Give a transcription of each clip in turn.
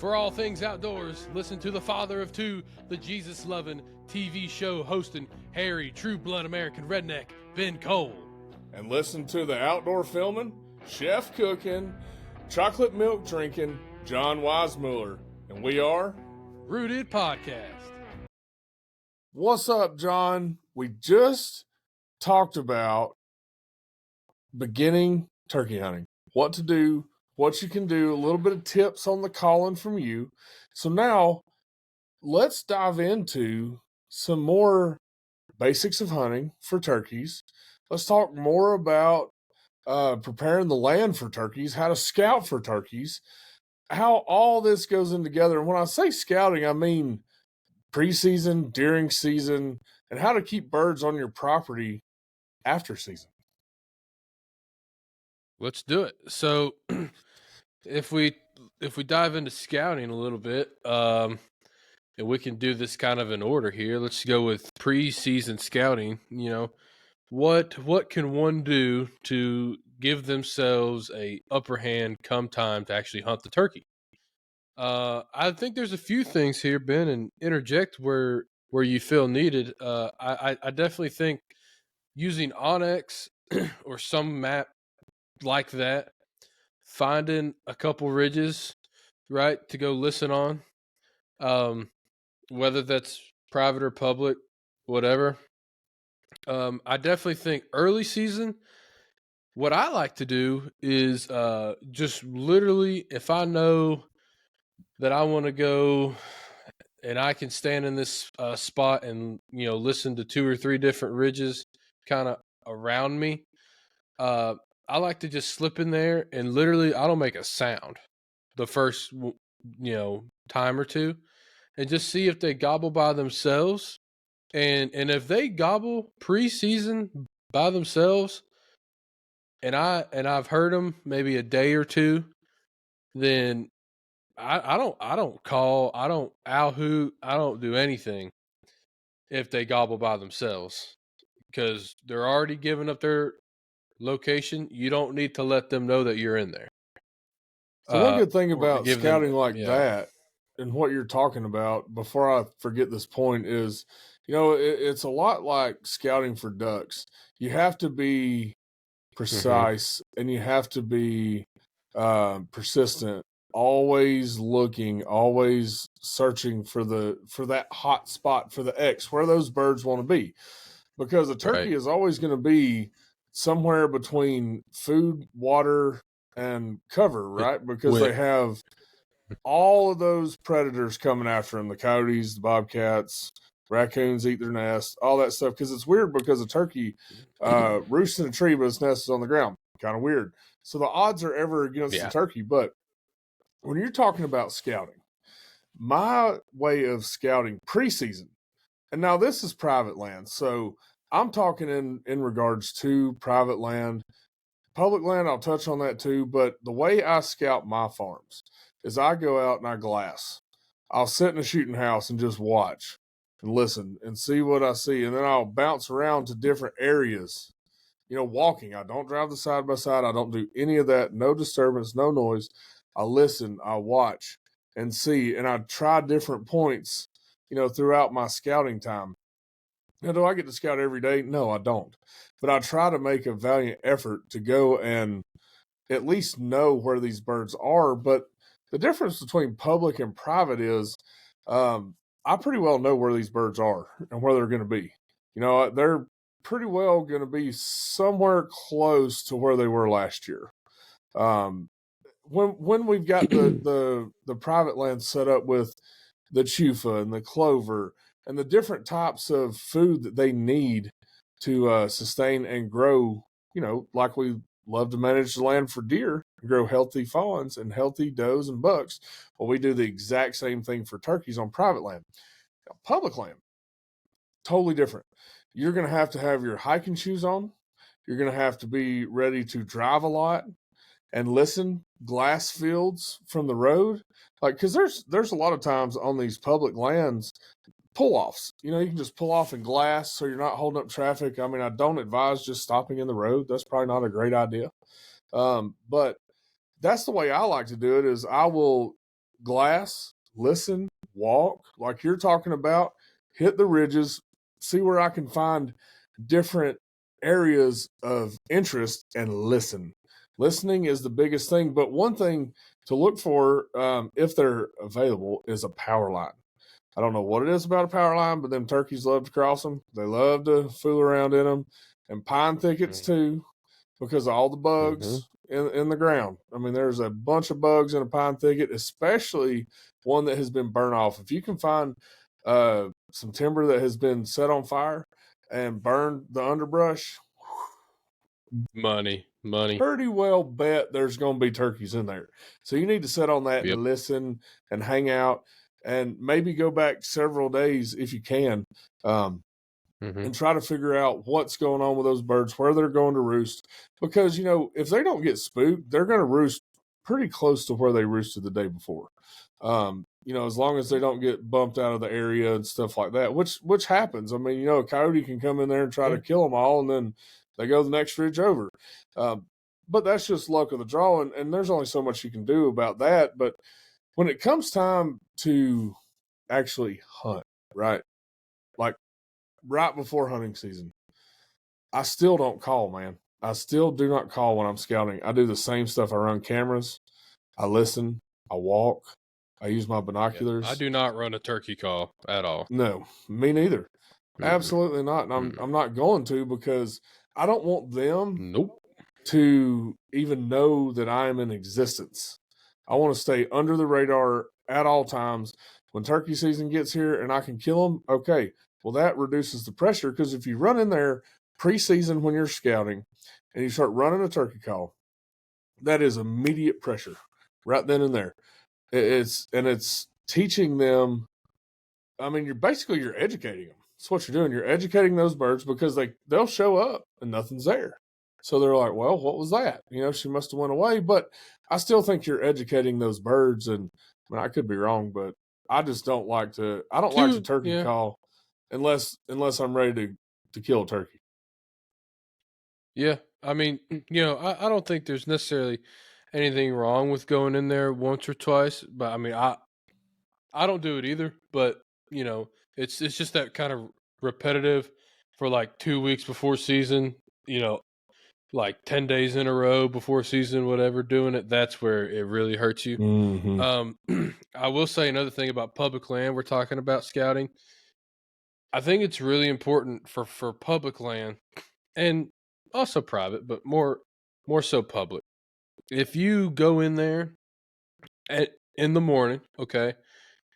For all things outdoors, listen to the father of two, the Jesus-loving TV show hosting hairy, true-blood American redneck, Ben Cole. And listen to the outdoor filming, chef cooking, chocolate milk drinking, John Weissmuller. And we are Rooted Podcast. What's up, John? We just talked about beginning turkey hunting. What to do, what you can do, a little bit of tips on the calling from you. So now let's dive into some more basics of hunting for turkeys. Let's talk more about preparing the land for turkeys, how to scout for turkeys, how all this goes in together. And when I say scouting, I mean preseason, during season, and how to keep birds on your property after season. Let's do it. So if we dive into scouting a little bit, and we can do this kind of in order here. Let's go with preseason scouting. You know, what can one do to give themselves a upper hand come time to actually hunt the turkey? I think there's a few things here, Ben, and interject where you feel needed. I definitely think using Onyx or some map like that, finding a couple ridges, right, to go listen on, whether that's private or public, whatever. I definitely think early season, what I like to do is just literally, if I know that I want to go and I can stand in this spot and, you know, listen to 2 or 3 different ridges kind of around me, I like to just slip in there and literally I don't make a sound the first, time or two, and just see if they gobble by themselves. And if they gobble preseason by themselves, and I've heard them maybe a day or two, then I don't call, I don't owl hoot, I don't do anything if they gobble by themselves, because they're already giving up their location. You don't need to let them know that you're in there. So one good thing Or about give scouting them, like yeah. that and what you're talking about, before I forget this point, is, it's a lot like scouting for ducks. You have to be precise and you have to be persistent, always looking, always searching for that hot spot for the X, where those birds want to be. Because a turkey Right. is always going to be somewhere between food, water, and cover, right? Because they have all of those predators coming after them, the coyotes, the bobcats, raccoons eat their nest, all that stuff. Because it's weird, because a turkey roosts in a tree, but its nest is on the ground. Kind of weird. So the odds are ever against the turkey. But when you're talking about scouting, my way of scouting preseason, and now this is private land, so I'm talking in regards to private land. Public land, I'll touch on that too, but the way I scout my farms is I go out and I glass. I'll sit in a shooting house and just watch and listen and see what I see, and then I'll bounce around to different areas, walking. I don't drive the side by side. I don't do any of that. No disturbance, no noise. I listen, I watch and see, and I try different points, throughout my scouting time. Now, do I get to scout every day? No, I don't. But I try to make a valiant effort to go and at least know where these birds are. But the difference between public and private is I pretty well know where these birds are and where they're going to be. They're pretty well going to be somewhere close to where they were last year. When we've got the private land set up with the chufa and the clover and the different types of food that they need to sustain and grow, like we love to manage the land for deer, grow healthy fawns and healthy does and bucks. Well, we do the exact same thing for turkeys on private land. Now, public land, totally different. You're going to have your hiking shoes on. You're going to have to be ready to drive a lot and listen, glass fields from the road. Like, because there's a lot of times on these public lands, pull-offs. You can just pull off in glass so you're not holding up traffic. I mean, I don't advise just stopping in the road. That's probably not a great idea. But that's the way I like to do it, is I will glass, listen, walk, like you're talking about, hit the ridges, see where I can find different areas of interest and listen. Listening is the biggest thing. But one thing to look for, if they're available, is a power line. I don't know what it is about a power line, but them turkeys love to cross them. They love to fool around in them, and pine thickets too, because of all the Mm-hmm. bugs in the ground. I mean, there's a bunch of bugs in a pine thicket, especially one that has been burnt off. If you can find some timber that has been set on fire and burned the underbrush, Money. pretty well bet there's going to be turkeys in there. So you need to sit on that Yep. and listen and hang out and maybe go back several days if you can, and try to figure out what's going on with those birds, where they're going to roost. Because, if they don't get spooked, they're going to roost pretty close to where they roosted the day before. As long as they don't get bumped out of the area and stuff like that, which happens. I mean, a coyote can come in there and try to kill them all, and then they go the next ridge over. But that's just luck of the draw, and there's only so much you can do about that. But when it comes time to actually hunt, right? Like right before hunting season, I still don't call, man. I still do not call when I'm scouting. I do the same stuff. I run cameras, I listen, I walk, I use my binoculars. Yeah, I do not run a turkey call at all. No, me neither. Mm-mm. Absolutely not. And I'm not going to, because I don't want them Nope. to even know that I am in existence. I want to stay under the radar at all times. When turkey season gets here and I can kill them, okay. Well, that reduces the pressure, because if you run in there preseason when you're scouting and you start running a turkey call, that is immediate pressure right then and there. It's teaching them. I mean, you're educating them. That's what you're doing. You're educating those birds, because they'll show up and nothing's there. So they're like, well, what was that? She must have went away. But I still think you're educating those birds. And I mean, I could be wrong, but I just don't like to. I don't like to turkey call unless I'm ready to kill a turkey. Yeah. I mean, I don't think there's necessarily anything wrong with going in there once or twice, but I mean, I don't do it either, but it's just that kind of repetitive for like 2 weeks before season, like 10 days in a row before season, whatever, doing it, that's where it really hurts you. Mm-hmm. I will say another thing about public land. We're talking about scouting. I think it's really important for public land, and also private, but more so public. If you go in there in the morning, okay,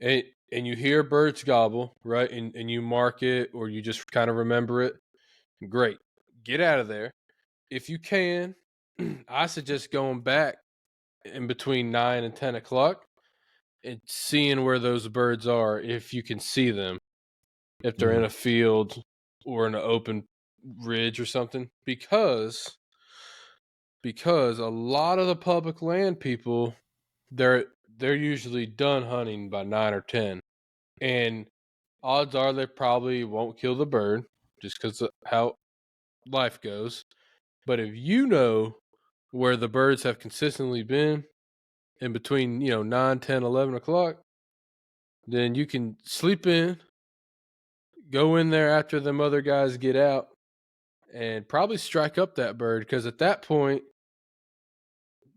and you hear birds gobble, right, and you mark it or you just kind of remember it, great. Get out of there. If you can, I suggest going back in between 9 and 10 o'clock and seeing where those birds are, if you can see them, if they're in a field or in an open ridge or something, because a lot of the public land people, they're usually done hunting by 9 or 10, and odds are they probably won't kill the bird just because of how life goes. But if you know where the birds have consistently been in between 9, 10, 11 o'clock, then you can sleep in, go in there after them other guys get out, and probably strike up that bird, because at that point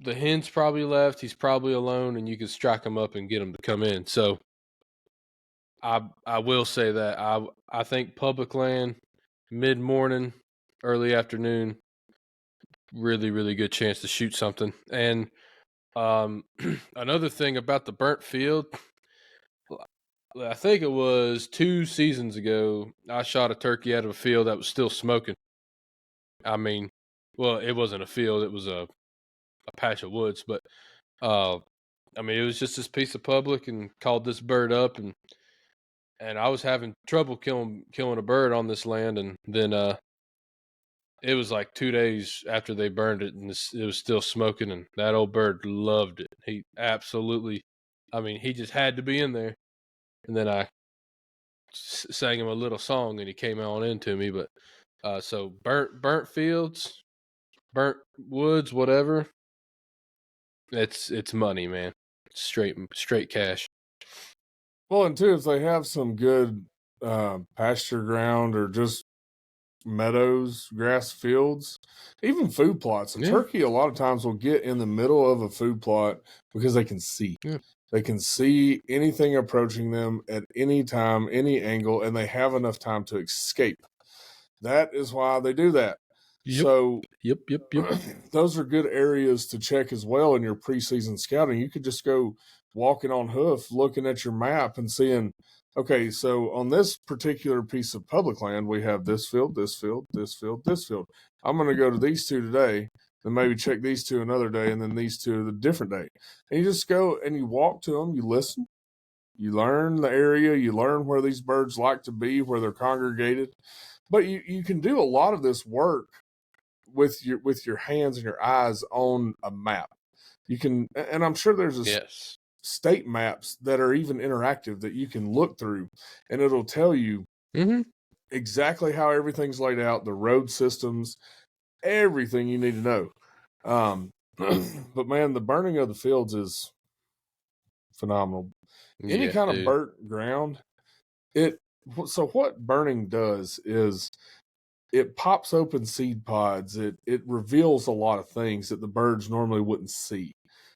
the hen's probably left, he's probably alone, and you can strike him up and get him to come in. So I will say that I think public land, mid morning, early afternoon, really really good chance to shoot something. And another thing about the burnt field, I think it was 2 seasons ago, I shot a turkey out of a field that was still smoking. I mean, well, it wasn't a field; it was a patch of woods. But I mean, it was just this piece of public, and called this bird up, and I was having trouble killing a bird on this land, and then it was like 2 days after they burned it, and it was still smoking, and that old bird loved it. He absolutely, I mean, he just had to be in there. And then I sang him a little song, and he came on into me. But so burnt fields, burnt woods, whatever. It's money, man. straight cash. Well, and too, if they have some good pasture ground or just meadows, grass fields, even food plots. A turkey a lot of times will get in the middle of a food plot because they can see. Yeah. They can see anything approaching them at any time, any angle, and they have enough time to escape. That is why they do that. Yep. So, yep. Those are good areas to check as well in your preseason scouting. You could just go walking on hoof, looking at your map and seeing, okay, so on this particular piece of public land, we have this field, this field, this field, this field. I'm going to go to these two today, then maybe check these two another day, and then these two the different day. And you just go and you walk to them, you listen, you learn the area, you learn where these birds like to be, where they're congregated. But you can do a lot of this work with your hands and your eyes on a map. You can, and I'm sure there's state maps that are even interactive that you can look through, and it'll tell you exactly how everything's laid out, the road systems, everything you need to know. But man, the burning of the fields is phenomenal. Any kind of burnt ground, so what burning does is it pops open seed pods. It reveals a lot of things that the birds normally wouldn't see.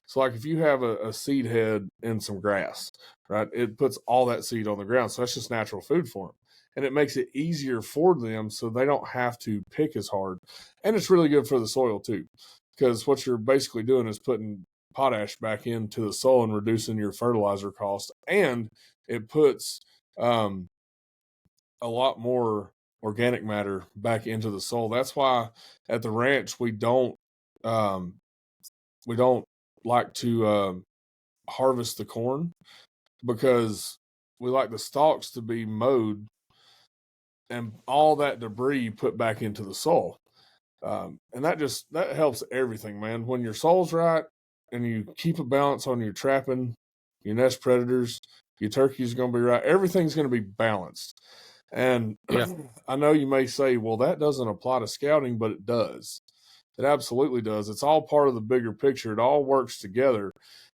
So like if you have a seed head in some grass, right, it puts all that seed on the ground. So that's just natural food for them. And it makes it easier for them so they don't have to pick as hard. And it's really good for the soil too, because what you're basically doing is putting potash back into the soil and reducing your fertilizer cost. And it puts a lot more organic matter back into the soil. That's why at the ranch we don't like to harvest the corn, because we like the stalks to be mowed and all that debris put back into the soil. And that helps everything, man. When your soil's right and you keep a balance on your trapping, your nest predators, your turkey's going to be right. Everything's going to be balanced. And I know you may say, well, that doesn't apply to scouting, but it does. It absolutely does. It's all part of the bigger picture. It all works together.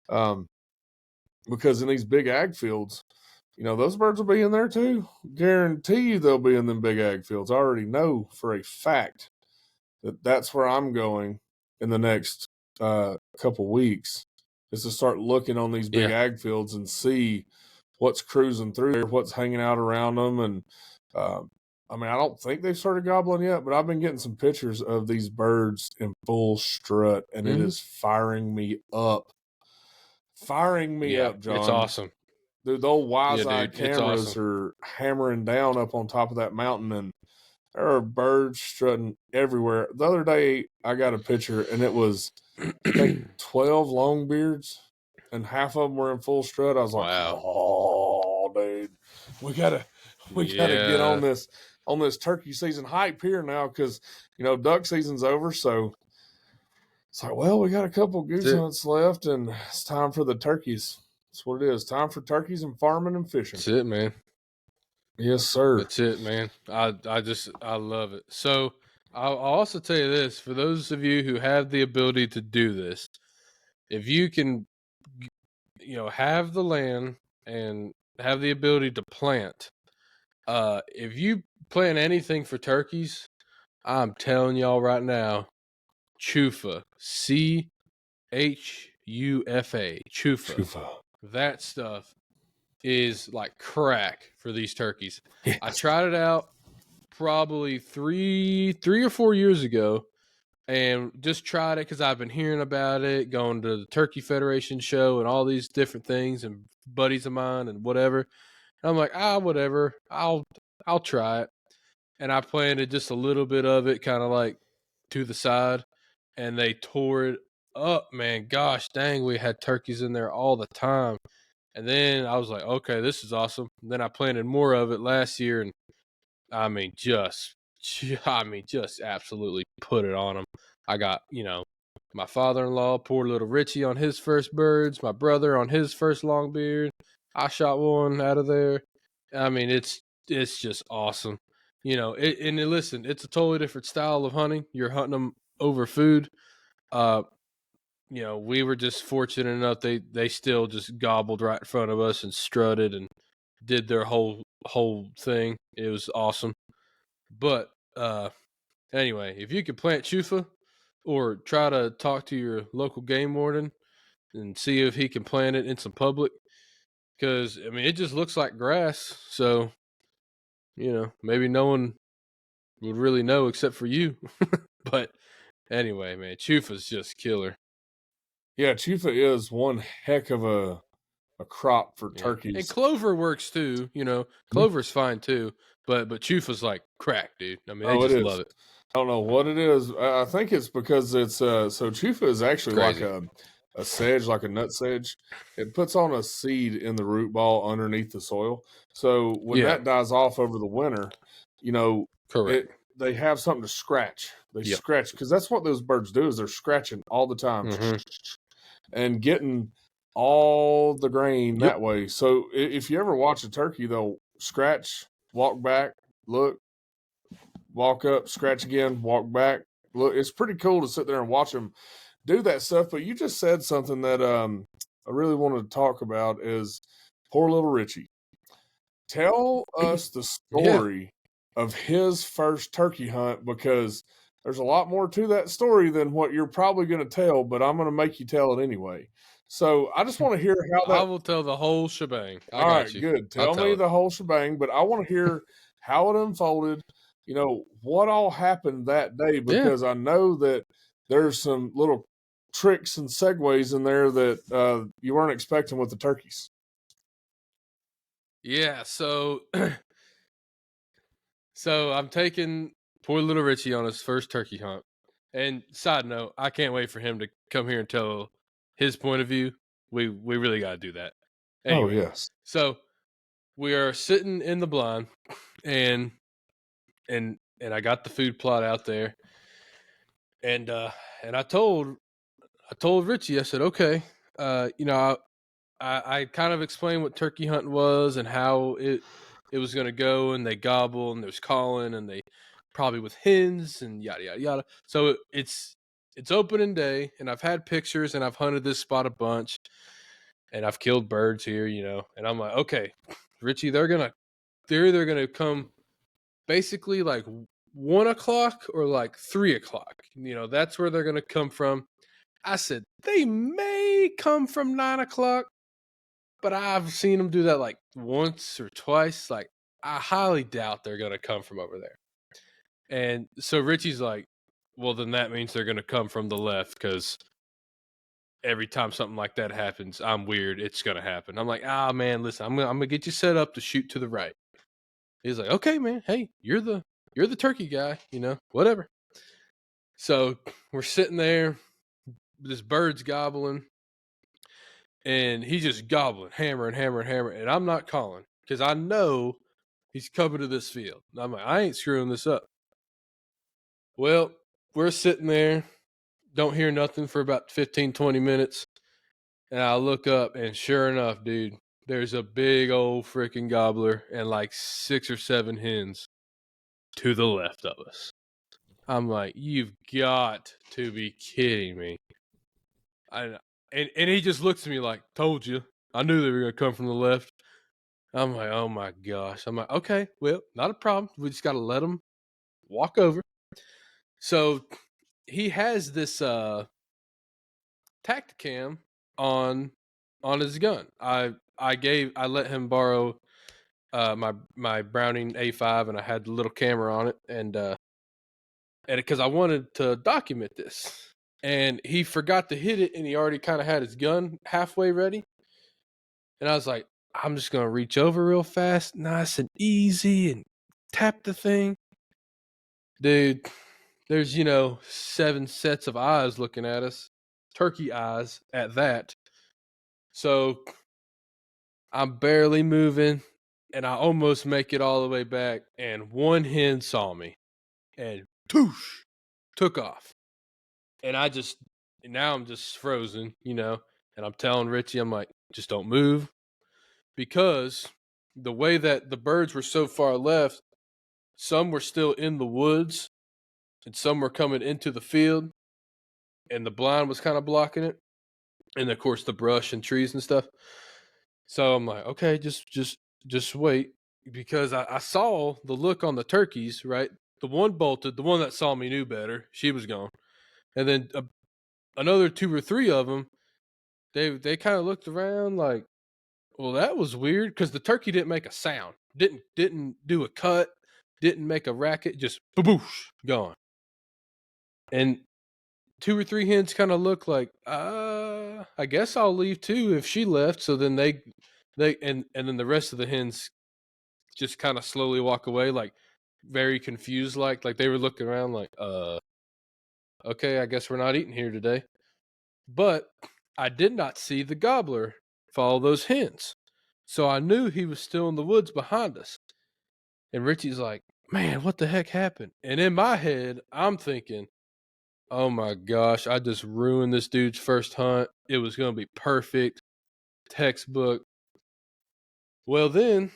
Because in these big ag fields, those birds will be in there too. Guarantee you they'll be in them big ag fields. I already know for a fact that that's where I'm going in the next couple weeks, is to start looking on these big ag fields and see what's cruising through there, what's hanging out around them. And I don't think they've started gobbling yet, but I've been getting some pictures of these birds in full strut, and it is firing me up. Up, John. It's awesome. Dude, the old wise-eyed cameras are hammering down up on top of that mountain, and there are birds strutting everywhere. The other day, I got a picture, and it was, I think, 12 longbeards, and half of them were in full strut. I was like, oh, dude, we gotta get on this turkey season hype here now, because duck season's over. So it's like, well, we got a couple goose hunts left, and it's time for the turkeys. That's what it is. Time for turkeys and farming and fishing. That's it, man. Yes, sir. That's it, man. I love it. So I'll also tell you this: for those of you who have the ability to do this, if you can, have the land and have the ability to plant, if you plant anything for turkeys, I'm telling y'all right now, chufa, CHUFA, chufa. That stuff is like crack for these turkeys. Yes. I tried it out probably three or 4 years ago, and just tried it because I've been hearing about it, going to the Turkey Federation show and all these different things, and buddies of mine and whatever. And I'm like, whatever, I'll try it. And I planted just a little bit of it, kind of like to the side, and they tore it up, man. Gosh dang, we had turkeys in there all the time. And then I was like, okay, this is awesome. And then I planted more of it last year, and just absolutely put it on them. I got, my father-in-law, poor little Richie, on his first birds, my brother on his first longbeard. I shot one out of there. It's just awesome. Listen, it's a totally different style of hunting. You're hunting them over food. we were just fortunate enough they still just gobbled right in front of us and strutted and did their whole thing. It was awesome. But anyway, if you could plant chufa or try to talk to your local game warden and see if he can plant it in some public, because I mean it just looks like grass, so maybe no one would really know except for you. But anyway, man, chufa's just killer. Yeah, chufa is one heck of a crop for Yeah, and turkeys. clover works too. Clover's fine too, but chufa's like crack, dude. I mean, they Oh, it just is. love it. I don't know what it is. I think it's because it's so chufa is actually like Crazy. a sedge, like a nut sedge. It puts on a seed in the root ball underneath the soil. So when Yeah, that dies off over the winter, you know, correct. they have something to scratch. They Yep. scratch because that's what those birds do is they're scratching all the time Mm-hmm. and getting all the grain Yep. that way. So if you ever watch a turkey, they'll scratch, walk back, look, walk up, scratch again, walk back. Look, it's pretty cool to sit there and watch them do that stuff. But you just said something that I really wanted to talk about is poor little Richie. Tell us the Yeah. story of his first turkey hunt because there's a lot more to that story than what you're probably going to tell, but I'm going to make you tell it anyway. So I just want to hear how I that. will tell the whole shebang. I All got right, you. good. I'll Tell tell me it. the whole shebang, but I want to hear how it unfolded. What all happened that day Yeah. because I know that there's some little tricks and segues in there that you weren't expecting with the turkeys. Yeah. So, so I'm taking poor little Richie on his first turkey hunt. And side note, I can't wait for him to come here and tell his point of view. We really got to do that. Oh Anyway, yes. so we are sitting in the blind, and I got the food plot out there, and I told Richie, I said, okay, I kind of explained what turkey hunting was and how it was going to go, and they gobble, and there's calling, and they probably with hens and yada yada yada. So it's opening day, and I've had pictures, and I've hunted this spot a bunch, and I've killed birds here, and I'm like, okay, Richie, they're either gonna come basically like 1 o'clock or like 3 o'clock. That's where they're gonna come from. I said they may come from 9 o'clock, but I've seen them do that like once or twice. Like, I highly doubt they're gonna come from over there. And so Richie's like, well, then that means they're gonna come from the left because every time something like that happens, I'm weird. It's gonna happen. I'm like, man, listen, I'm gonna get you set up to shoot to the right. He's like, okay, man. Hey, you're the turkey guy. Whatever. So we're sitting there. This bird's gobbling, and he's just gobbling, hammering, hammering, hammering. And I'm not calling because I know he's coming to this field. And I'm like, I ain't screwing this up. Well, we're sitting there, don't hear nothing for about 15, 20 minutes. And I look up, and sure enough, dude, there's a big old freaking gobbler and like 6 or 7 hens to the left of us. I'm like, you've got to be kidding me. And he just looks at me like, told you. I knew they were going to come from the left. I'm like, oh my gosh. I'm like, okay, well, not a problem. We just got to let them walk over. So he has this Tacticam on his gun. I let him borrow my Browning A5, and I had the little camera on it, and because I wanted to document this, and he forgot to hit it, and he already kind of had his gun halfway ready, and I was like, I'm just gonna reach over real fast, nice and easy, and tap the thing, dude. There's 7 sets of eyes looking at us, turkey eyes at that. So I'm barely moving, and I almost make it all the way back, and one hen saw me, and toosh, took off. And now I'm just frozen, and I'm telling Richie, I'm like, just don't move, because the way that the birds were so far left, some were still in the woods, and some were coming into the field. and the blind was kind of blocking it, and of course the brush and trees and stuff. So I'm like, okay, just wait, because I saw the look on the turkeys. Right, the one bolted. The one that saw me knew better. She was gone, and then another 2 or 3 of them. They kind of looked around like, well, that was weird, because the turkey didn't make a sound, didn't do a cut, didn't make a racket, just boosh, gone. And 2 or 3 hens kind of look like, I guess I'll leave too if she left. So then and then the rest of the hens just kind of slowly walk away, like very confused, like they were looking around like, okay, I guess we're not eating here today. But I did not see the gobbler follow those hens. So I knew he was still in the woods behind us. And Richie's like, man, what the heck happened? And in my head, I'm thinking, oh my gosh, I just ruined this dude's first hunt. It was going to be perfect, textbook. Well, then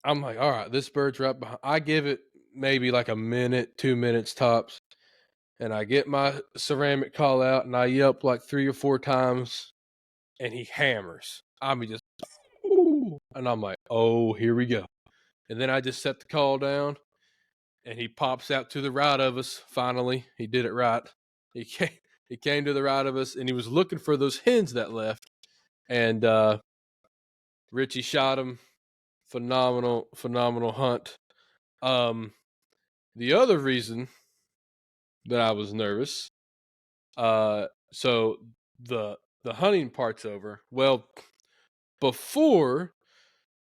I'm like, all right, this bird's right behind. I give it maybe like a minute, 2 minutes tops. And I get my ceramic call out and I yelp like 3 or 4 times, and he hammers. I mean, just, and I'm like, oh, here we go. And then I just set the call down, and he pops out to the right of us. Finally, he did it right. He came to the right of us, and he was looking for those hens that left. And Richie shot him. Phenomenal hunt. The other reason that I was nervous, so the hunting part's over. Well, before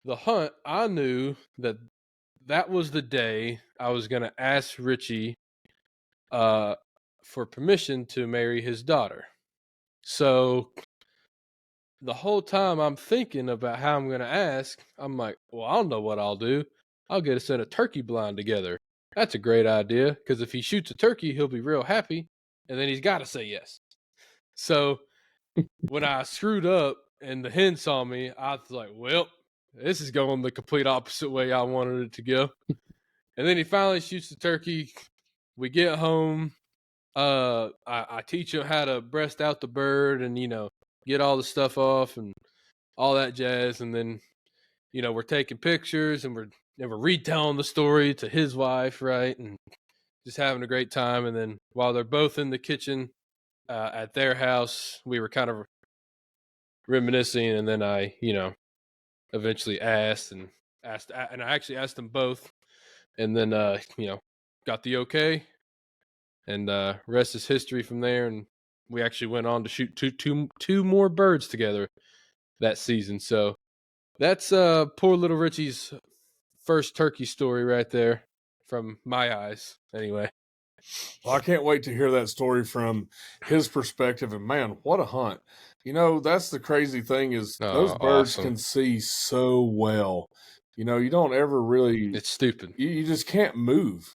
the hunt, I knew that was the day I was going to ask Richie for permission to marry his daughter. So the whole time I'm thinking about how I'm going to ask, I'm like, well, I don't know what I'll do. I'll get us in a turkey blind together. That's a great idea, because if he shoots a turkey, he'll be real happy, and then he's got to say yes. So when I screwed up and the hen saw me, I was like, well, this is going the complete opposite way I wanted it to go. And then he finally shoots the turkey. We get home. I teach him how to breast out the bird and, get all the stuff off and all that jazz. And then, we're taking pictures and we're retelling the story to his wife, right? And just having a great time. And then while they're both in the kitchen at their house, we were kind of reminiscing. And then I, eventually asked, and I actually asked them both. And then, got the okay. And rest is history from there. And we actually went on to shoot two more birds together that season. So that's poor little Richie's first turkey story right there, from my eyes anyway. Well, I can't wait to hear that story from his perspective. And man, what a hunt. That's the crazy thing is those birds Awesome. can see so well. You don't ever really, It's stupid. you just can't move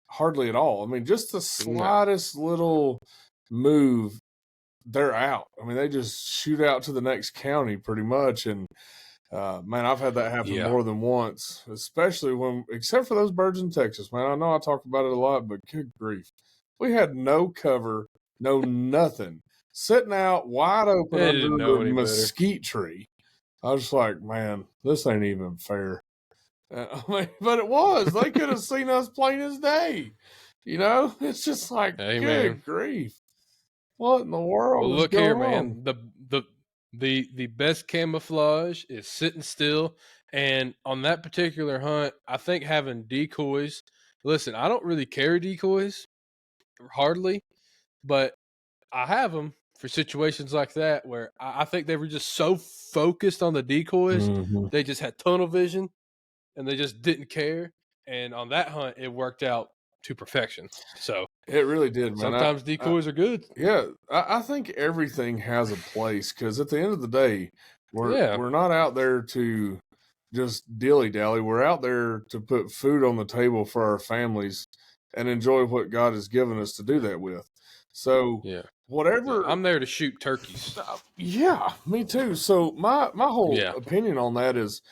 hardly at all. I mean, just the No. slightest little move, they're out. I mean, they just shoot out to the next county pretty much. And man, I've had that happen Yeah. more than once, especially except for those birds in Texas, man. I know I talk about it a lot, but good grief. We had no cover, no nothing, sitting out wide open They under didn't know the any better. mesquite tree. I was like, man, this ain't even fair. But it was. They could have seen us plain as day. It's just like, Hey, good man. grief. What in the Well, world is look here, going on? man. The best camouflage is sitting still. And on that particular hunt, I think having decoys. Listen, I don't really carry decoys, hardly, but I have them for situations like that where I think they were just so focused on the decoys, Mm-hmm. they just had tunnel vision and they just didn't care. And on that hunt, it worked out to perfection. So It really did, man. sometimes decoys are good. Yeah, I think everything has a place because at the end of the day, Yeah. we're not out there to just dilly dally. We're out there to put food on the table for our families and enjoy what God has given us to do that with. So Yeah. Yeah. whatever, I'm there to shoot turkeys. yeah, me too. So my whole Yeah. opinion on that is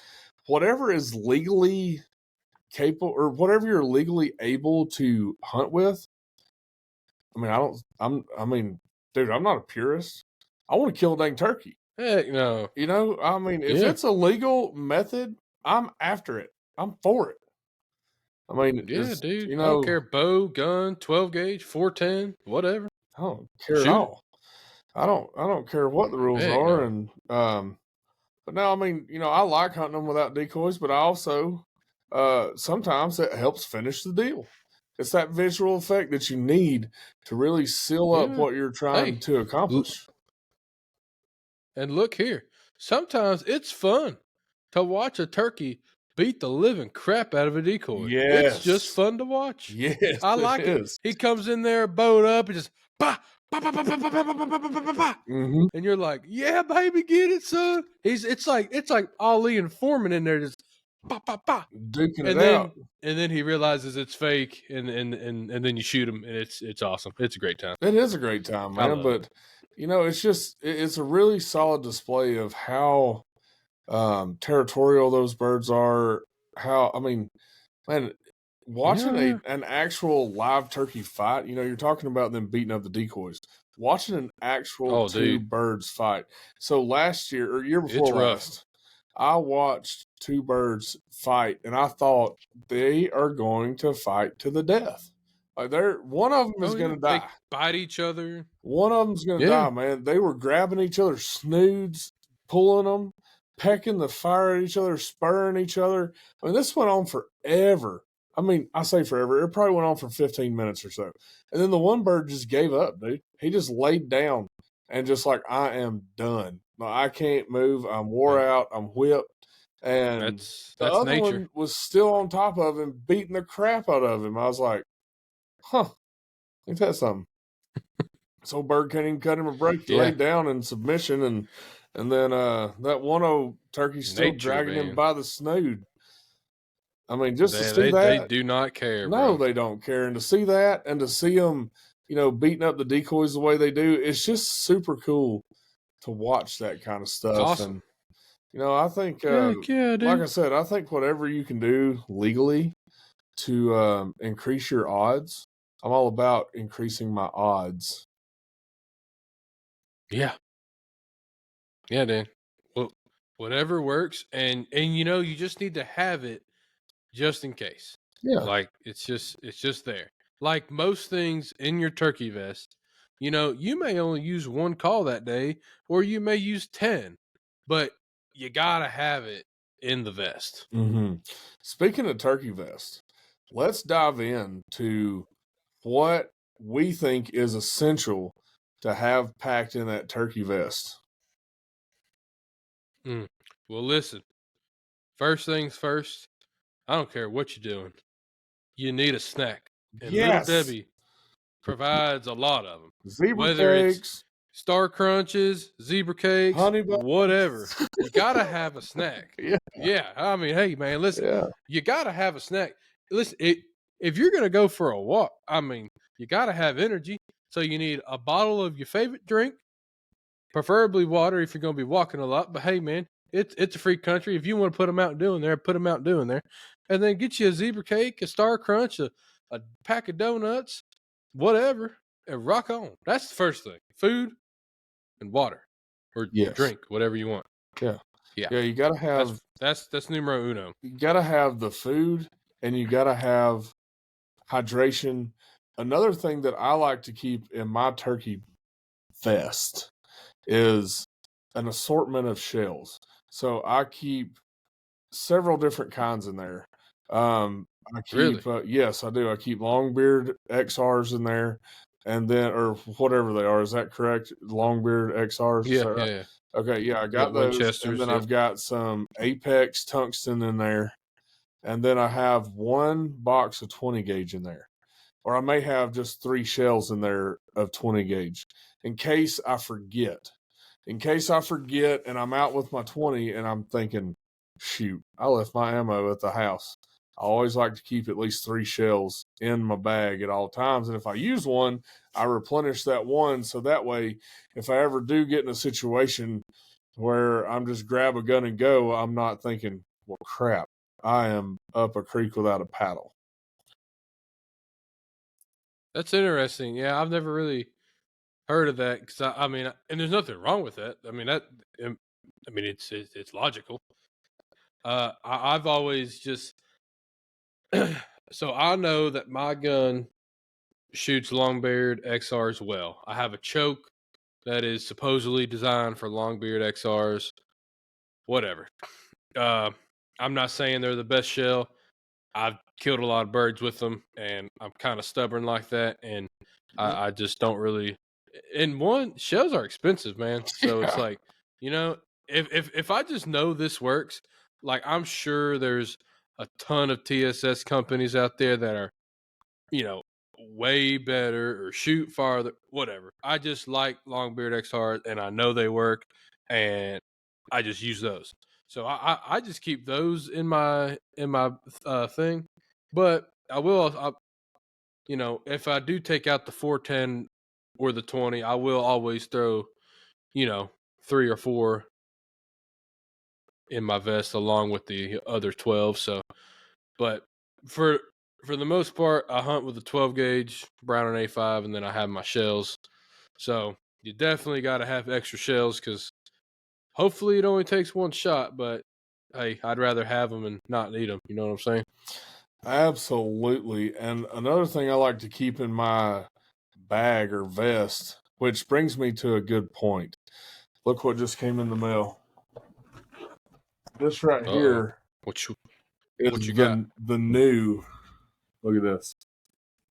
whatever is legally capable or whatever you're legally able to hunt with, Dude, I'm not a purist. I want to kill a dang turkey. Heck no. If Yeah. it's a legal method, I'm after it. I'm for it. Yeah, dude. I don't care. Bow, gun, 12 gauge, 410, whatever. I don't care at Shoot it. all. I don't care what the rules Heck are, no. and but no, I like hunting them without decoys, but I also sometimes it helps finish the deal. It's that visual effect that you need to really seal up Yeah. what you're trying Hey, to l- accomplish. and look here. Sometimes it's fun to watch a turkey beat the living crap out of a decoy. It's just Yes. fun to watch. Yes, I it like it. is. He comes in there, bowed up, and just bah, bah, bah, bah, bah, bah, bah, bah, bah, bah, bah, bah, bah. Mm-hmm. And you're like, yeah, baby, get it, son. It's like Ali and Foreman in there just bah, bah, bah. Duking it And out. then he realizes it's fake, and then you shoot him, and it's awesome. It's a great time. It is a great time, I man. love it. But it's a really solid display of how territorial those birds are. Man, watching Yeah. an actual live turkey fight, you're talking about them beating up the decoys. Watching an actual Oh, two dude, birds fight. So last year or year it's before rough. last, I watched two birds fight, and I thought they are going to fight to the death. Like one of them is Oh going yeah, to they die. bite each other. One of them's going to Yeah. die, man. They were grabbing each other's snoods, pulling them, pecking the fire at each other, spurring each other. This went on forever. I say forever. It probably went on for 15 minutes or so. And then the one bird just gave up, dude. He just laid down and just like, I am done. No, I can't move. I'm wore Well, out. I'm whipped. And the that's other nature. one was still on top of him, beating the crap out of him. I was like, huh, ain't that something? So Bird couldn't even cut him a break. He Yeah, laid down in submission, and then that one old turkey's still nature, dragging him man. by the snood. Just to see They that, do not care, no, bro. they don't care. And to see that, and to see them, beating up the decoys the way they do, it's just super cool to watch that kind of It's stuff. awesome. And I think, Heck yeah, like dude. I said, I think whatever you can do legally to increase your odds, I'm all about increasing my odds. Yeah, yeah, Dan. Well, whatever works, and you just need to have it just in case. Yeah. Like it's just there. Like most things in your turkey vest, you may only use one call that day, or you may use 10, but you gotta have it in the vest. Mm-hmm. Speaking of turkey vest, let's dive into what we think is essential to have packed in that turkey vest. Mm. Well, listen. First things first. I don't care what you're doing. You need a snack, and Little Yes, Debbie provides a lot of them. zebra Whether it's cakes, Star Crunches, zebra cakes, honey buns. whatever, you gotta have a snack. Yeah, Yeah, hey man, listen, yeah, you gotta have a snack. Listen, if you're gonna go for a walk, you gotta have energy. So you need a bottle of your favorite drink, preferably water if you're gonna be walking a lot. But hey man, it's a free country. If you want to put a Mountain Dew in there, put a Mountain Dew in there, and then get you a zebra cake, a Star Crunch, a pack of donuts, whatever, and rock on. That's the first thing: food and water, or yes, drink, whatever you want. yeah, Yeah, yeah. that's numero uno. You gotta have the food, and you gotta have hydration. Another thing that I like to keep in my turkey vest is an assortment of shells. So I keep several different kinds in there. I Really? keep yes, I do. I keep longbeard XRs in there, and then or whatever they are. Is that correct? Longbeard XRs. Is Yeah, that yeah, right? yeah. Okay, yeah, I Yeah, got those, and Winchesters. then Yep. I've got some Apex tungsten in there, and then I have one box of 20 gauge in there, or I may have just 3 shells in there of 20 gauge in case I forget. In case I forget and I'm out with my 20 and I'm thinking, shoot, I left my ammo at the house. I always like to keep at least 3 shells in my bag at all times. And if I use one, I replenish that one. So that way, if I ever do get in a situation where I'm just grab a gun and go, I'm not thinking, well, crap, I am up a creek without a paddle. That's interesting. Yeah, I've never really heard of that because I mean, and there's nothing wrong with that. I mean I mean it's logical. I've always just so I know that my gun shoots longbeard XRs well. I have a choke that is supposedly designed for longbeard XRs. Whatever. Uh, I'm not saying they're the best shell. I've killed a lot of birds with them, and I'm kind of stubborn like that, and I just don't really. And one, shells are expensive, man. So it's Yeah. like, you know, if I just know this works, like I'm sure there's a ton of TSS companies out there that are, you know, way better or shoot farther, whatever. I just like longbeard XR, and I know they work, and I just use those. So I just keep those in my thing, but I will you know, if I do take out the 410 or the 20, I will always throw, you know, 3 or 4 in my vest along with the other 12. So, but for for the most part, I hunt with a 12 gauge Brown and A5, and then I have my shells. So you definitely got to have extra shells because hopefully it only takes one shot. But hey, I'd rather have them and not need them. You know what I'm saying? Absolutely. And another thing I like to keep in my bag or vest, which brings me to a good point. Look what just came in the mail. This right Uh oh. here What you is what you got? the new. Look at this.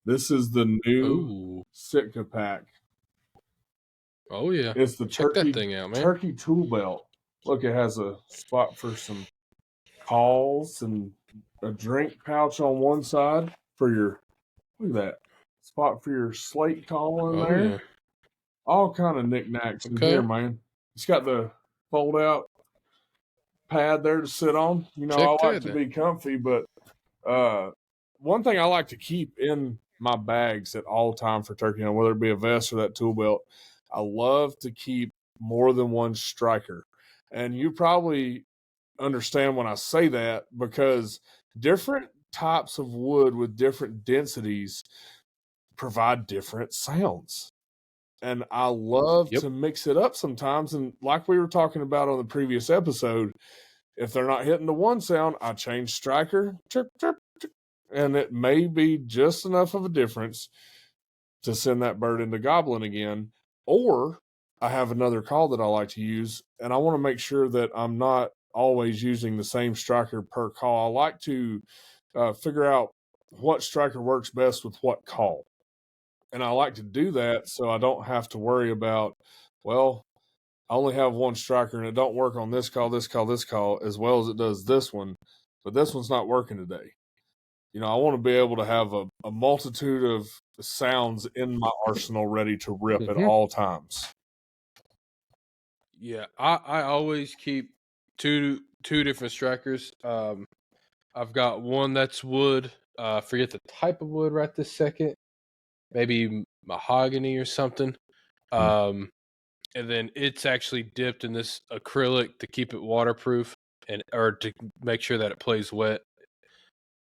This is the new Ooh. Sitka pack. Oh yeah. It's the Check that thing out, man. turkey tool belt. Look, it has a spot for some calls and a drink pouch on one side for your, look at that, spot for your slate call in Oh yeah. there. All kind of knickknacks in here, Okay. man. It's got the fold out pad there to sit on. You know, Check I like that to then. be comfy, but one thing I like to keep in my bags at all time for turkey hunting, whether it be a vest or that tool belt, I love to keep more than one striker. And you probably understand when I say that because different types of wood with different densities provide different sounds. And I love Yep. to mix it up sometimes. And like we were talking about on the previous episode, if they're not hitting the one sound, I change striker, chirp, chirp, chirp, and it may be just enough of a difference to send that bird into gobbling again. Or I have another call that I like to use, and I want to make sure that I'm not always using the same striker per call. I like to figure out what striker works best with what call. And I like to do that so I don't have to worry about, well, I only have one striker and it don't work on this call, this call, this call as well as it does this one, but this one's not working today. You know, I want to be able to have a multitude of sounds in my arsenal ready to rip at Mm-hmm. all times. Yeah. I always keep two different strikers. I've got one that's wood. I forget the type of wood right this second. Maybe mahogany or something. Um, and then it's actually dipped in this acrylic to keep it waterproof and or to make sure that it plays wet.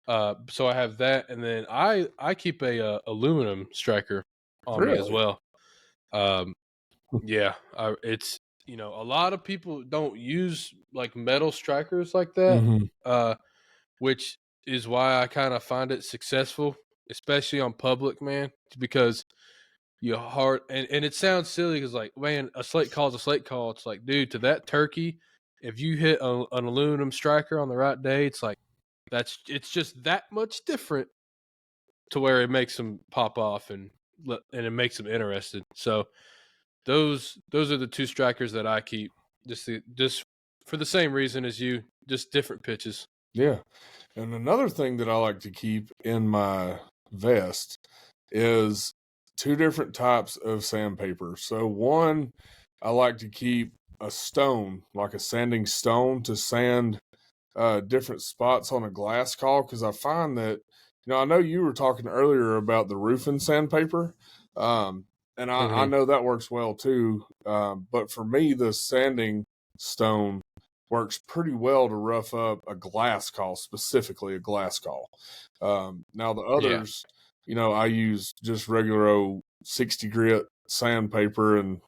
So I have that, and then I keep a aluminum striker on me as Really? well. Um, yeah, it's you know a lot of people don't use like metal strikers like that, Mm-hmm. uh, which is why I kind of find it successful, especially on public, man, because you hard and it sounds silly because like man, a slate call is a slate call. It's like dude, to that turkey, if you hit an aluminum striker on the right day, it's like it's just that much different to where it makes them pop off and it makes them interested. So those are the two strikers that I keep just for the same reason as you, just different pitches. Yeah. And another thing that I like to keep in my vest is two different types of sandpaper. So one, I like to keep a stone, like a sanding stone, to sand different spots on a glass call because I find that, you know, I know you were talking earlier about the roofing sandpaper, and I Mm-hmm. know that works well too. But for me, the sanding stone works pretty well to rough up a glass call, specifically a glass call. Now the Yeah. others, I use just regular old 60 grit sandpaper and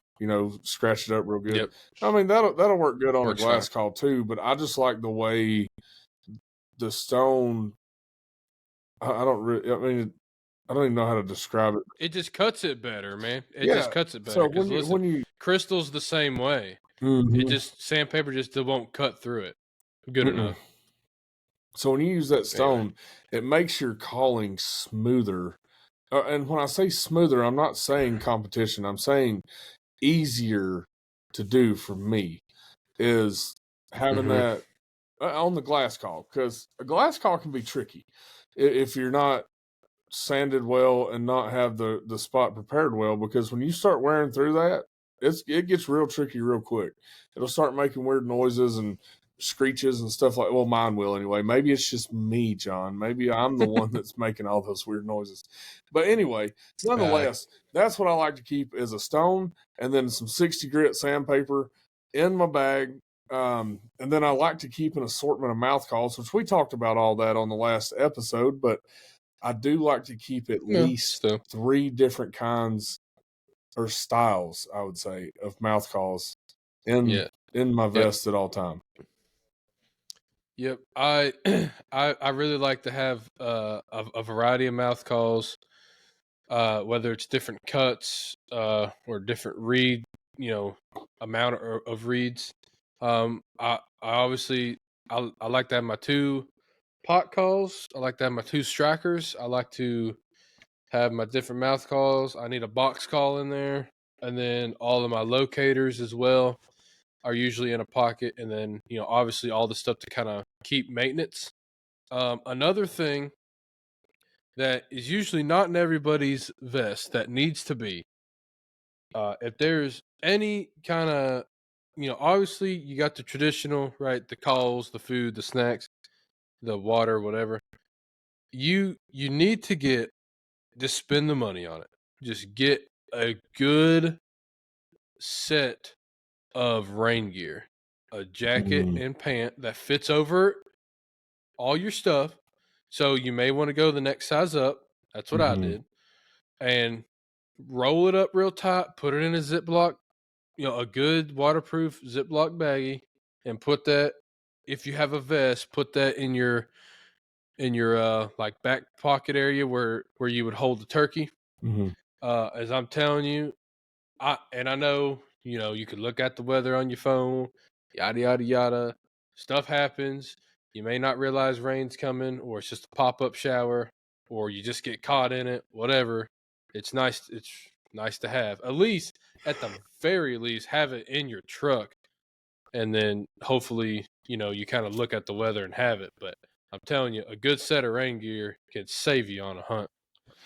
scratch it up real good. Yep. I mean that'll work good on a Works fine. glass call too, but I just like the way the stone. I don't really. I mean, I don't even know how to describe it. It just cuts it better, man. It Yeah. just cuts it better. So Because listen, when you crystal's the same way. It Mhm. just sandpaper just won't cut through it good Mm-mm. enough. So when you use that Anyway, stone, it makes your calling smoother. And when I say smoother, I'm not saying competition. I'm saying easier to do for me is having mm-hmm. that on the glass call, because a glass call can be tricky if you're not sanded well and not have the spot prepared well, because when you start wearing through that, it gets real tricky real quick. It'll start making weird noises and screeches and stuff like, well, mine will anyway. Maybe it's just me, John. Maybe I'm the one that's making all those weird noises. But anyway, nonetheless, that's what I like to keep is a stone and then some 60 grit sandpaper in my bag. And then I like to keep an assortment of mouth calls, which we talked about all that on the last episode, but I do like to keep at No, least still. 3 different kinds or styles, I would say, of mouth calls in Yeah. in my Yep. vest at all time. Yep. I really like to have a variety of mouth calls, whether it's different cuts or different reed, amount of reeds. I obviously I like to have my 2 pot calls. I like to have my 2 strikers. I like to have my different mouth calls. I need a box call in there, and then all of my locators as well are usually in a pocket, and then obviously all the stuff to kind of keep maintenance. Another thing that is usually not in everybody's vest that needs to be, if there's any kind of, obviously you got the traditional, right? The calls, the food, the snacks, the water, whatever. You need to just spend the money on it. Just get a good set of rain gear, a jacket Mm, and pant that fits over all your stuff. So you may want to go the next size up. That's what I mhm, did. And roll it up real tight, put it in a Ziploc, a good waterproof Ziploc baggie, and put that, if you have a vest, put that in your like back pocket area where you would hold the turkey. mhm, As I'm telling you, I know, you could look at the weather on your phone, yada yada yada. Stuff happens. You may not realize rain's coming, or it's just a pop up shower, or you just get caught in it. Whatever. It's nice. It's nice to have. At the very least, have it in your truck, and then hopefully, you kind of look at the weather and have it. But I'm telling you, a good set of rain gear can save you on a hunt.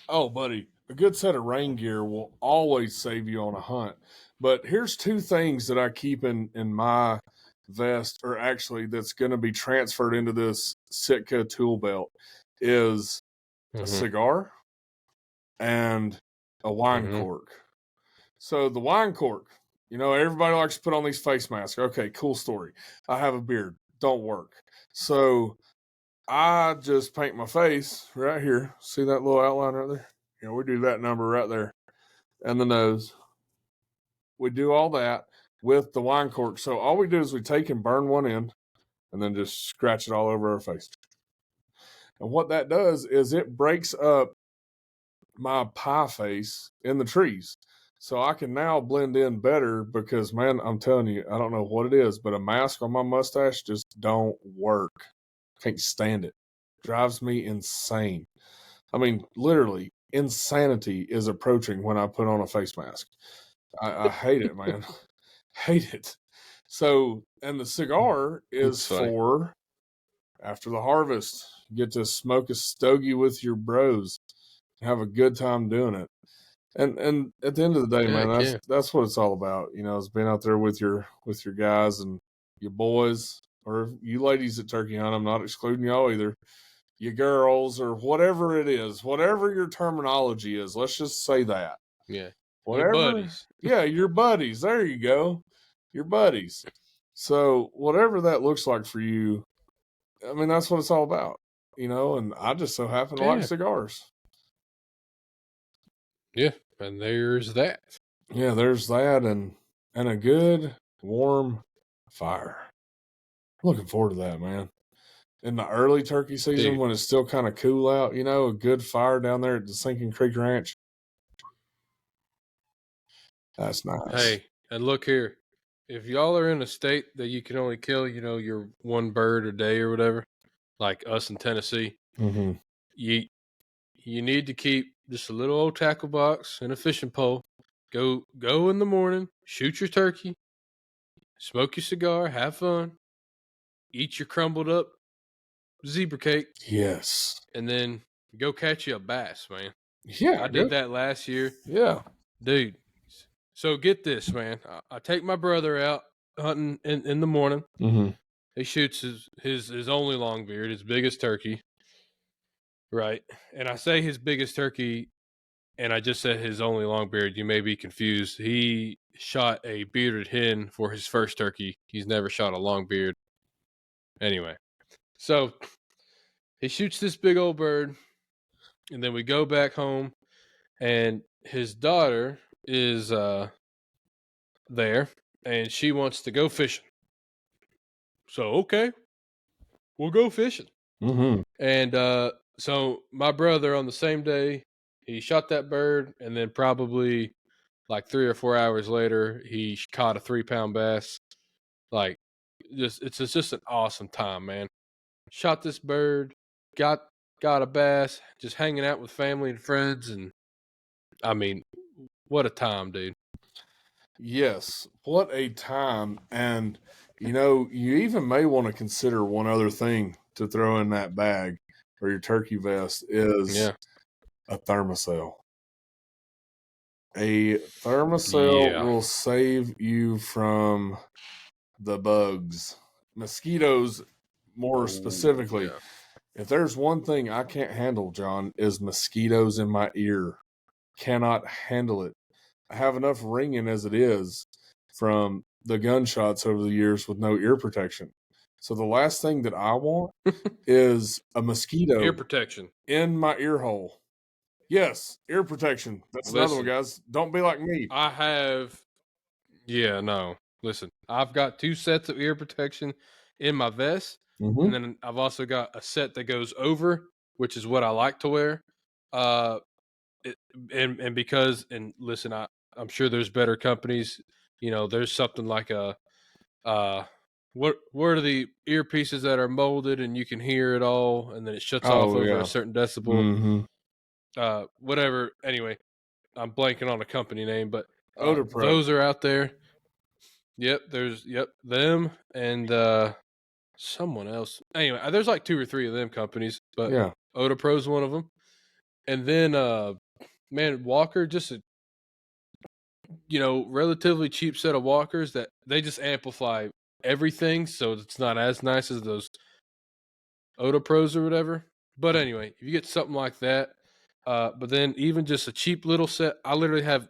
Oh, buddy, a good set of rain gear will always save you on a hunt. But here's 2 things that I keep in my vest, or actually that's going to be transferred into this Sitka tool belt, is a Mm-hmm. cigar and a wine Mm-hmm. cork. So the wine cork, everybody likes to put on these face masks. Okay, cool story. I have a beard. Don't work. So I just paint my face right here. See that little outline right there? We do that number right there. And the nose. We do all that with the wine cork. So all we do is we take and burn one end and then just scratch it all over our face. And what that does is it breaks up my pie face in the trees. So I can now blend in better because, man, I'm telling you, I don't know what it is, but a mask on my mustache just don't work. Can't stand it. Drives me insane. I mean, literally, insanity is approaching when I put on a face mask. I hate it, man. Hate it. So, and the cigar is It's funny. for after the harvest. You get to smoke a stogie with your bros, have a good time doing it. And at the end of the day, man, Heck yeah. that's what it's all about. Is being out there with your guys and your boys, or you ladies at turkey hunt. I'm not excluding y'all either. You girls, or whatever it is, whatever your terminology is. Let's just say that. Yeah. Your Whatever, buddies. yeah, your buddies. There you go, your buddies. So whatever that looks like for you, I mean, that's what it's all about. And I just so happen to like Yeah. cigars. Yeah, and there's that. Yeah, there's that, and a good warm fire. Looking forward to that, man. In the early turkey season, Dude. when it's still kind of cool out, a good fire down there at the Sinking Creek Ranch. That's nice. Hey, and look here. If y'all are in a state that you can only kill, your one bird a day or whatever, like us in Tennessee, Mm-hmm. you you need to keep just a little old tackle box and a fishing pole. Go in the morning, shoot your turkey, smoke your cigar, have fun, eat your crumbled up zebra cake, Yes. and then go catch you a bass, man. Yeah, I did good. that last year, Yeah. dude. So get this, man. I take my brother out hunting in the morning. Mm-hmm. He shoots his only longbeard, his biggest turkey, right? And I say his biggest turkey, and I just said his only longbeard. You may be confused. He shot a bearded hen for his first turkey. He's never shot a longbeard. Anyway, so he shoots this big old bird, and then we go back home, and his daughter is there, and she wants to go fishing. So okay, we'll go fishing. Mm-hmm. And so my brother on the same day, he shot that bird, and then probably like 3 or 4 hours later, he caught a 3-pound bass. Like, it's just an awesome time, man. Shot this bird, got a bass, just hanging out with family and friends, and I mean, what a time, dude. Yes. What a time. And, you even may want to consider one other thing to throw in that bag or your turkey vest is Yeah, a thermocell. A thermocell yeah. will save you from the bugs, mosquitoes more Oh specifically. yeah. If there's one thing I can't handle, John, is mosquitoes in my ear. Cannot handle it. I have enough ringing as it is from the gunshots over the years with no ear protection. So the last thing that I want is a Ear mosquito protection. in my ear hole. Yes, ear protection. That's another one, Listen, guys. Don't be like me. I have. Yeah, no. Listen, I've got 2 sets of ear protection in my vest, and Mm-hmm. then I've also got a set that goes over, which is what I like to wear. Uh, it, and because and listen, I'm sure there's better companies. There's something like a uh, what are the earpieces that are molded and you can hear it all, and then it shuts off Oh over a yeah. certain decibel. Mm-hmm. Whatever. Anyway, I'm blanking on a company name, but Odor prep. those are out there. Yep, them and someone else. Anyway, there's like 2 or 3 of them companies, but Yeah. Odapro's one of them. And then man, Walker, just a relatively cheap set of walkers that they just amplify everything, so it's not as nice as those Odapros or whatever. But anyway, if you get something like that, but then even just a cheap little set, I literally have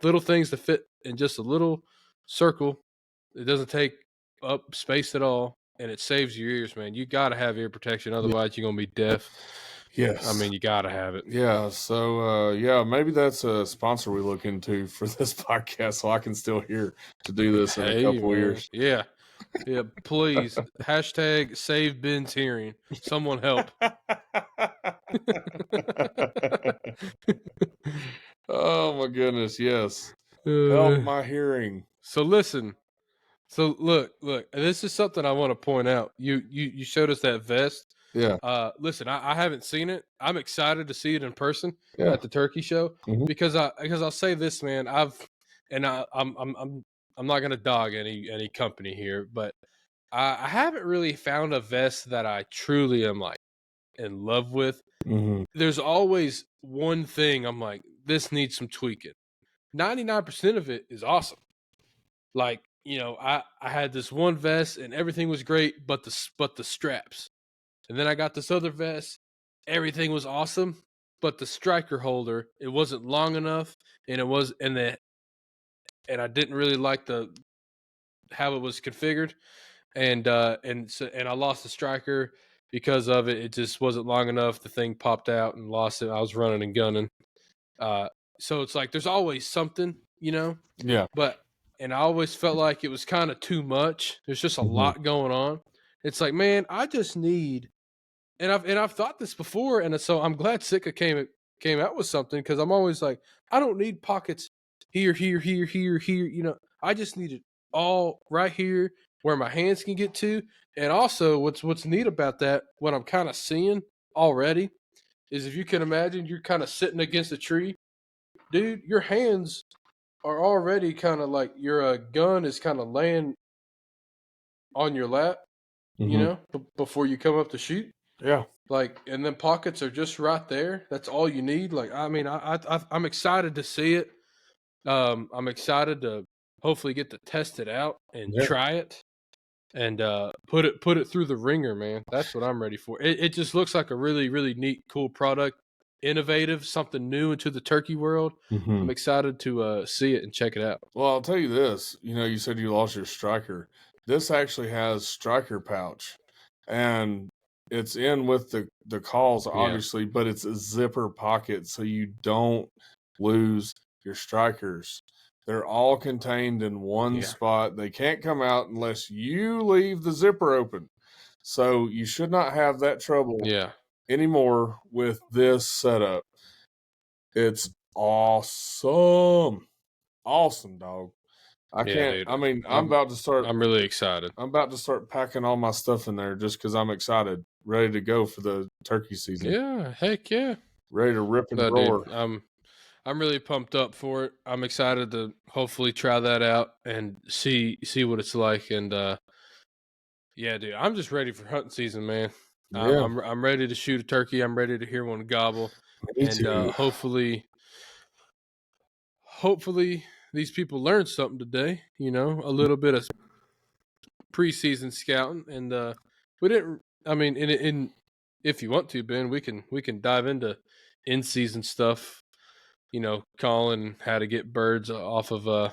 little things to fit in just a little circle. It doesn't take up space at all, and it saves your ears, man. You got to have ear protection, Yeah. otherwise you're gonna be deaf. I Yes. mean, you got to have it. Yeah. So yeah, maybe that's a sponsor we look into for this podcast so I can still hear to do this in a Hey, couple of man. years. Yeah. Yeah. Please. Hashtag save Ben's hearing. Someone help. Oh my goodness, yes. Help Uh, my hearing. so listen. So look. This is something I want to point out. You showed us that vest. Yeah. Listen, I haven't seen it. I'm excited to see it in person Yeah. at the turkey show Mhm. because I'll say this, man. I'm not gonna dog any company here, but I haven't really found a vest that I truly am like in love with. Mhm. There's always one thing I'm like, this needs some tweaking. 99% of it is awesome. Like, I had this one vest and everything was great, but the straps. And then I got this other vest, everything was awesome, but the striker holder, it wasn't long enough, and it was and I didn't really like the how it was configured. And I lost the striker because of it. It just wasn't long enough. The thing popped out and lost it. I was running and gunning. so it's like there's always something, Yeah. and I always felt like it was kind of too much. There's just a Mm-hmm. lot going on. It's like, man, I just need, and I've thought this before, and so I'm glad Sika came out with something, because I'm always like, I don't need pockets here, here, here, here, here. I just need it all right here where my hands can get to. And also, what's neat about that, what I'm kind of seeing already, is if you can imagine, you're kind of sitting against a tree, dude. Your hands are already kind of like your gun is kind of laying on your lap, Mm-hmm. before you come up to shoot. Yeah. Like, and then pockets are just right there. That's all you need. Like, I mean, I'm excited to see it. I'm excited to hopefully get to test it out and Yeah. try it, and put it through the ringer, man. That's what I'm ready for. It just looks like a really, really neat, cool product, innovative, something new into the turkey world. Mm-hmm. I'm excited to see it and check it out. Well, I'll tell you this. You said you lost your striker. This actually has striker pouch, and it's in with the calls, Yeah, obviously, but it's a zipper pocket, so you don't lose your strikers. They're all contained in one yeah, spot. They can't come out unless you leave the zipper open. So you should not have that trouble yeah, anymore with this setup. It's awesome. Awesome, dog. I yeah, can't. dude. I mean, I'm I'm really excited. I'm about to start packing all my stuff in there just because I'm excited, ready to go for the turkey season, Yeah, heck yeah. ready to rip and No, dude. roar. I'm really pumped up for it. I'm excited to hopefully try that out and see what it's like. And yeah, dude, I'm just ready for hunting season, man. Yeah, I'm ready to shoot a turkey. I'm ready to hear one gobble, me and too. hopefully these people learned something today. A little bit of preseason scouting, and we didn't. I mean, in if you want to, Ben, we can dive into in season stuff. Calling how to get birds off of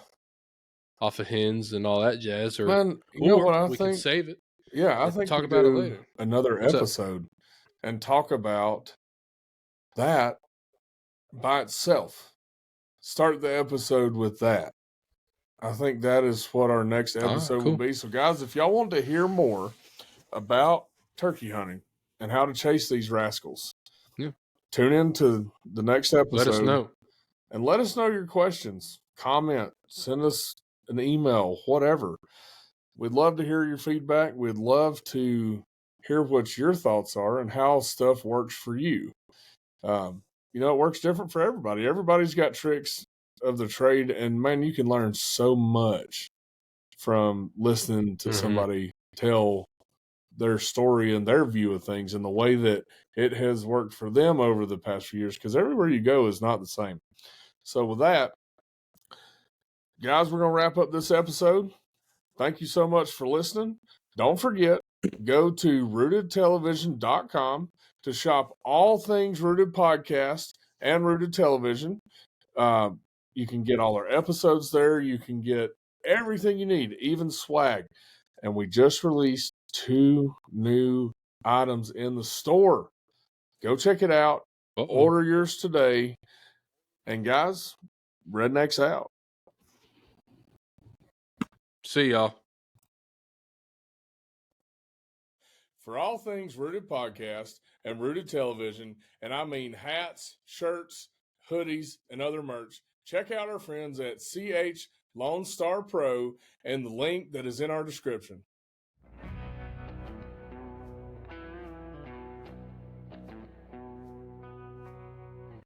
hens and all that jazz, or Man, you know or what I we can think? save it Yeah, I and think talk we about it do later. another What's up? episode and talk about that by itself. Start the episode with that. I think that is what our next All right, episode will cool. be. So, guys, if y'all want to hear more about turkey hunting and how to chase these rascals, Yeah, tune in to the next let us episode know. and let us know your questions. Comment, send us an email, whatever. We'd love to hear your feedback. We'd love to hear what your thoughts are and how stuff works for you. It works different for everybody. Everybody's got tricks of the trade, and man, you can learn so much from listening to Mm-hmm. somebody tell their story and their view of things and the way that it has worked for them over the past few years, because everywhere you go is not the same. So with that, guys, we're going to wrap up this episode. Thank you so much for listening. Don't forget, go to rootedtelevision.com to shop all things Rooted Podcast and Rooted Television. You can get all our episodes there. You can get everything you need, even swag. And we just released 2 new items in the store. Go check it out. Uh-oh. Order yours today. And guys, Rednecks out. See y'all. For all things Rooted Podcast and Rooted Television, and I mean hats, shirts, hoodies, and other merch, check out our friends at CH Lone Star Pro and the link that is in our description.